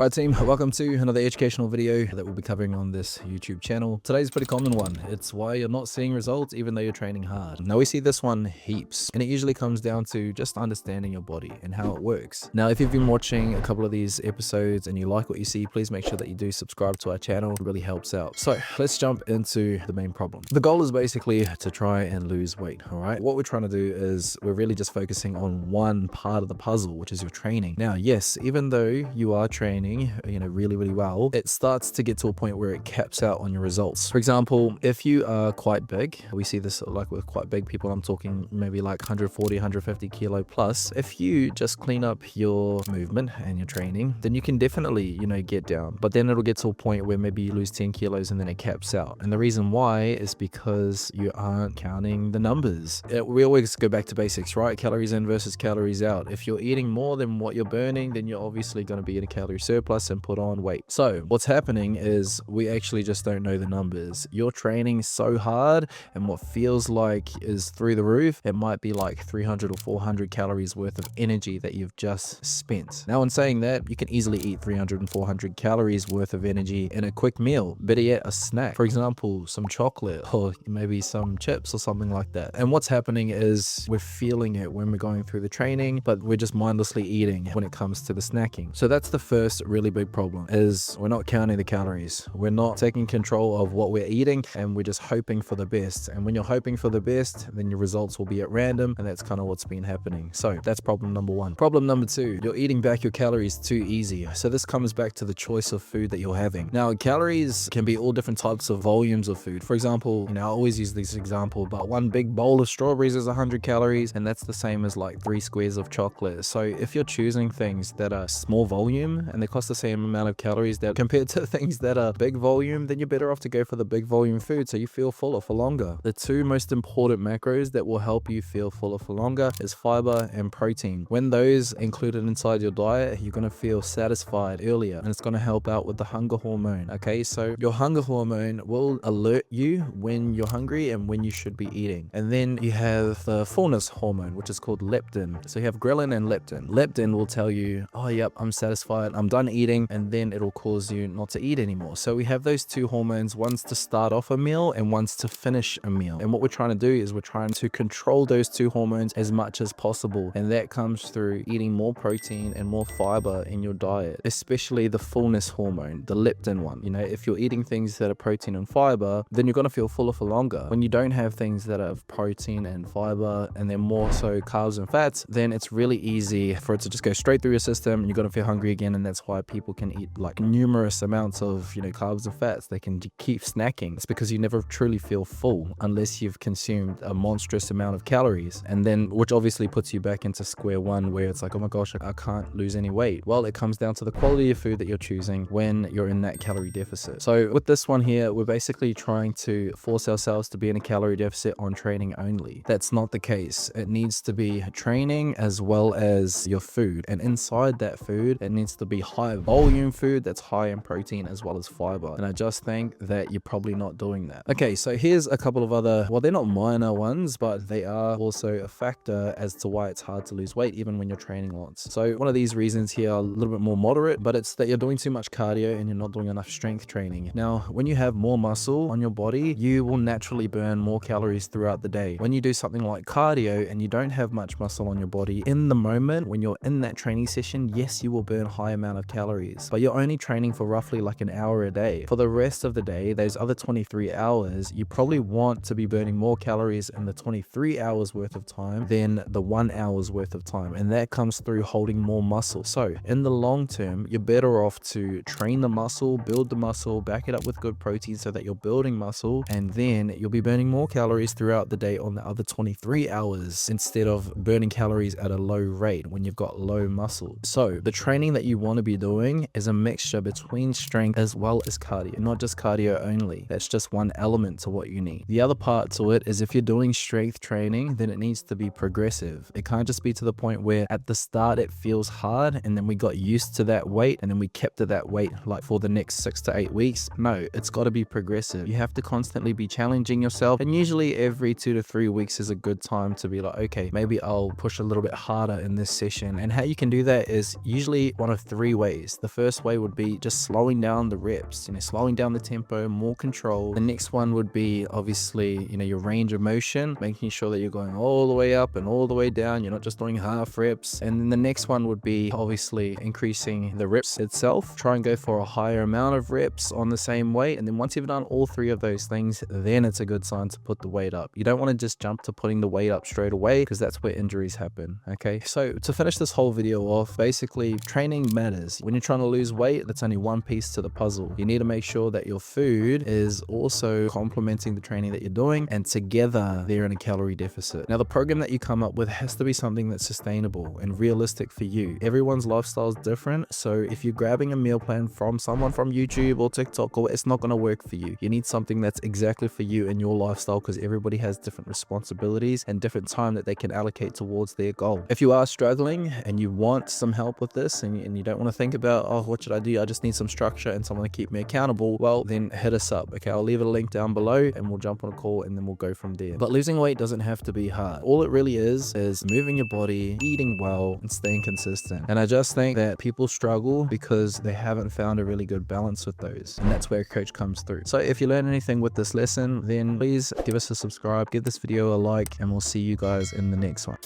Alright team, welcome to another educational video that we'll be covering on this YouTube channel. Today's a pretty common one. It's why you're not seeing results even though you're training hard. Now we see this one heaps, and it usually comes down to just understanding your body and how it works. Now if you've been watching a couple of these episodes and you like what you see, please make sure that you do subscribe to our channel. It really helps out. So let's jump into the main problem. The goal is basically to try and lose weight, alright? What we're trying to do is we're really just focusing on one part of the puzzle, which is your training. Now yes, even though you are training really well, it starts to get to a point where it caps out on your results. For example, if you are quite big, we see this like with quite big people, I'm talking maybe like 140 150 kilo plus. If you just clean up your movement and your training, then you can definitely get down, but then it'll get to a point where maybe you lose 10 kilos and then it caps out. And the reason why is because you aren't counting the numbers. We always go back to basics, right? Calories in versus calories out. If you're eating more than what you're burning, then you're obviously going to be in a calorie surplus and put on weight. So what's happening is we actually just don't know the numbers. You're training so hard, and what feels like is through the roof, it might be like 300 or 400 calories worth of energy that you've just spent. Now in saying that, you can easily eat 300 and 400 calories worth of energy in a quick meal, better yet a snack, for example some chocolate or maybe some chips or something like that. And what's happening is we're feeling it when we're going through the training, but we're just mindlessly eating when it comes to the snacking. So that's the first really big problem, is we're not counting the calories. We're not taking control of what we're eating, and we're just hoping for the best. And when you're hoping for the best, then your results will be at random, and that's kind of what's been happening. So that's problem number one. Problem number two, you're eating back your calories too easy. So this comes back to the choice of food that you're having. Now calories can be all different types of volumes of food. For example, I always use this example, but one big bowl of strawberries is 100 calories, and that's the same as like 3 squares of chocolate. So if you're choosing things that are small volume and they cost the same amount of calories that compared to things that are big volume, then you're better off to go for the big volume food so you feel fuller for longer. The two most important macros that will help you feel fuller for longer is fiber and protein. When those included inside your diet, you're going to feel satisfied earlier, and it's going to help out with the hunger hormone. Okay, so your hunger hormone will alert you when you're hungry and when you should be eating. And then you have the fullness hormone, which is called leptin. So you have ghrelin and leptin. Leptin will tell you, oh yep, I'm satisfied, I'm done eating, and then it'll cause you not to eat anymore. So we have those two hormones, one's to start off a meal and one's to finish a meal. And what we're trying to do is we're trying to control those two hormones as much as possible, and that comes through eating more protein and more fiber in your diet, especially the fullness hormone, the leptin one. If you're eating things that are protein and fiber, then you're going to feel fuller for longer. When you don't have things that are protein and fiber and they're more so carbs and fats, then it's really easy for it to just go straight through your system and you're going to feel hungry again. And that's why people can eat like numerous amounts of carbs and fats. They can keep snacking. It's because you never truly feel full unless you've consumed a monstrous amount of calories, and then which obviously puts you back into square one where it's like, oh my gosh, I can't lose any weight. Well, it comes down to the quality of food that you're choosing when you're in that calorie deficit. So with this one here, we're basically trying to force ourselves to be in a calorie deficit on training only. That's not the case. It needs to be training as well as your food, and inside that food it needs to be high volume food that's high in protein as well as fiber. And I just think that you're probably not doing that. Okay, so here's a couple of other, well, they're not minor ones, but they are also a factor as to why it's hard to lose weight even when you're training lots. So one of these reasons here are a little bit more moderate, but it's that you're doing too much cardio and you're not doing enough strength training. Now when you have more muscle on your body, you will naturally burn more calories throughout the day. When you do something like cardio and you don't have much muscle on your body, in the moment when you're in that training session, yes, you will burn high amount of calories, but you're only training for roughly like an hour a day. For the rest of the day, those other 23 hours, you probably want to be burning more calories in the 23 hours worth of time than the 1 hour's worth of time, and that comes through holding more muscle. So in the long term, you're better off to train the muscle, build the muscle, back it up with good protein so that you're building muscle, and then you'll be burning more calories throughout the day on the other 23 hours instead of burning calories at a low rate when you've got low muscle. So the training that you want to be doing is a mixture between strength as well as cardio, not just cardio only. That's just one element to what you need. The other part to it is if you're doing strength training, then it needs to be progressive. It can't just be to the point where at the start it feels hard and then we got used to that weight and then we kept at that weight like for the next 6 to 8 weeks. No, it's got to be progressive. You have to constantly be challenging yourself, and usually every 2 to 3 weeks is a good time to be like, okay, maybe I'll push a little bit harder in this session. And how you can do that is usually one of 3 ways ways. The first way would be just slowing down the reps, slowing down the tempo, more control. The next one would be obviously, your range of motion, making sure that you're going all the way up and all the way down. You're not just doing half reps. And then the next one would be obviously increasing the reps itself. Try and go for a higher amount of reps on the same weight. And then once you've done all three of those things, then it's a good sign to put the weight up. You don't want to just jump to putting the weight up straight away, because that's where injuries happen. Okay, so to finish this whole video off, basically training matters. When you're trying to lose weight, that's only one piece to the puzzle. You need to make sure that your food is also complementing the training that you're doing, and together they're in a calorie deficit. Now, the program that you come up with has to be something that's sustainable and realistic for you. Everyone's lifestyle is different, so if you're grabbing a meal plan from someone from YouTube or TikTok, it's not going to work for you. You need something that's exactly for you and your lifestyle, because everybody has different responsibilities and different time that they can allocate towards their goal. If you are struggling and you want some help with this, and you don't want to think about, oh, what should I do? I just need some structure and someone to keep me accountable. Well, then hit us up. Okay, I'll leave a link down below and we'll jump on a call and then we'll go from there. But losing weight doesn't have to be hard. All it really is moving your body, eating well, and staying consistent. And I just think that people struggle because they haven't found a really good balance with those. And that's where a coach comes through. So if you learn anything with this lesson, then please give us a subscribe, give this video a like, and we'll see you guys in the next one.